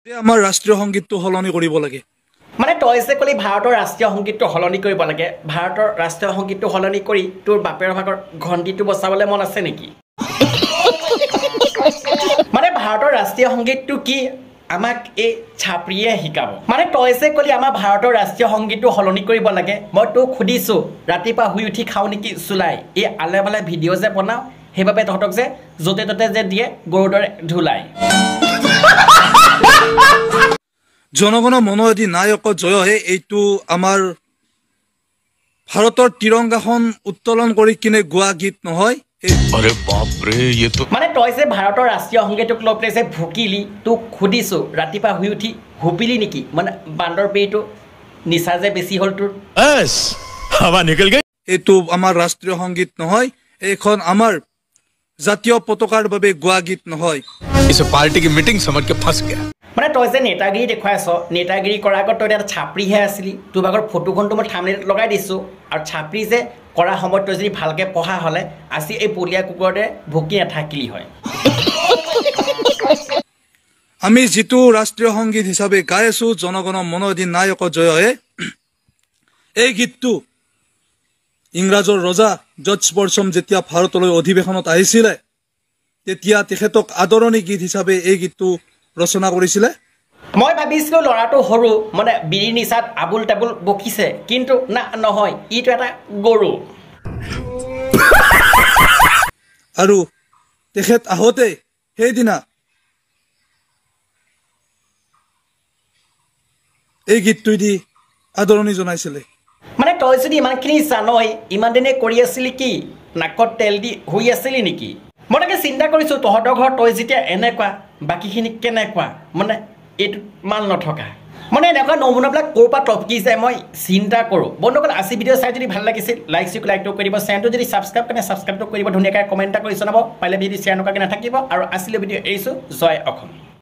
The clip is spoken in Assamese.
আমাৰ ৰাষ্ট্ৰীয় সংগীতটো সলনি কৰিব লাগে মানে তই যে কলি ভাৰতৰ ৰাষ্ট্ৰীয় সংগীতটো সলনি কৰিব লাগে ভাৰতৰ ৰাষ্ট্ৰীয় সংগীতটো সলনি কৰি তোৰ বাপেৰ ভাগৰ ঘণ্টিটো বচাবলৈ মন আছে নেকি মানে ভাৰতৰ ৰাষ্ট্ৰীয় সংগীতটো কি আমাক এই ছাপৰিয়ে শিকাব মানে তই যে কলি আমাৰ ভাৰতৰ ৰাষ্ট্ৰীয় সংগীতটো সলনি কৰিব লাগে মই তোক সুধিছো ৰাতিপুৱা শুই উঠি খাওঁ নেকি চুলাই এই আলে বালে ভিডিঅ' যে বনাওঁ সেইবাবে তহঁতক যে য'তে ত'তে যে দিয়ে গৰুৰ দৰে ধুলাই জনগণ মন অধিনায়ক জয় হে এইটো আমাৰ ভাৰতৰ তিৰংগাখন উত্তোলন কৰি কিনে গোৱা গীত নহয় अरे बाप रे ये तो মানে তই যে ভাৰতৰ ৰাষ্ট্ৰীয় সংগীতক লৈ পেলাই যে ভুকিলি তোক সুধিছো ৰাতিপুৱা শুই উঠি হুপিলি নেকি মানে বান্দৰ পেইটো নিচা যে বেছি হ'ল তোৰ बस हवा निकल गई এইটো আমাৰ ৰাষ্ট্ৰীয় সংগীত নহয় এইখন আমাৰ জাতীয় পতাকাৰ বাবে গোৱা গীত নহয় इसे पार्टी की मीटिंग समझ के फंस गया মানে তই যে নেতাগিৰি দেখুৱাই আছ নেতাগিৰি কৰাৰ আগত তই এটা ছাপৰিহে আছিলি তোৰ ভাগৰ ফটোখনটো মই থাম্বনেইলত লগাই দিছোঁ আৰু ছাপৰি যে কৰা সময়ত তই যদি ভালকৈ পঢ়া হ'লে আজি এই পলীয়া কুকুৰতে ভুকি নাথাকিলি হয় আমি যিটো ৰাষ্ট্ৰীয় সংগীত হিচাপে গাই আছো জনগণ মন অধিনায়ক জয় হে এই গীতটো ইংৰাজৰ ৰজা জৰ্জ পৰ্চম যেতিয়া ভাৰতলৈ অধিৱেশনত আহিছিলে তেতিয়া তেখেতক আদৰণি গীত হিচাপে এই গীতটো ৰচনা কৰিছিলে মই ভাবিছিলোঁ ল'ৰাটো সৰু মানে বিড়ি নিচাত আবুল টাবুল বকিছে কিন্তু না নহয় ইটো এটা গৰু আৰু তেখেত আহোঁতে সেইদিনা এই গীতটো দি আদৰণি জনাইছিলে মানে তই যদি ইমানখিনি জানই ইমান দিনে কৰি আছিলি কি নাকত তেল দি শুই আছিলি নেকি মই তাকে চিন্তা কৰিছোঁ তহঁতৰ ঘৰত তই যেতিয়া এনেকুৱা বাকীখিনি কেনেকুৱা মানে এইটো মাল নথকা মানে এনেকুৱা নমুনাবিলাক ক'ৰ পৰা টপকি যায় মই চিন্তা কৰোঁ বন্ধুসকল আজি ভিডিঅ' চাই যদি ভাল লাগিছিল লাইকটো কৰিব চেনেলটো যদি ছাবস্ক্ৰাইবটো কৰিব ধুনীয়াকৈ কমেণ্ট এটা কৰি জনাব পাৰিলে ভিডিঅ' শ্বেয়াৰ নকৰাকৈ নাথাকিব আৰু আজিলৈ ভিডিঅ' এৰিছোঁ জয় অসম।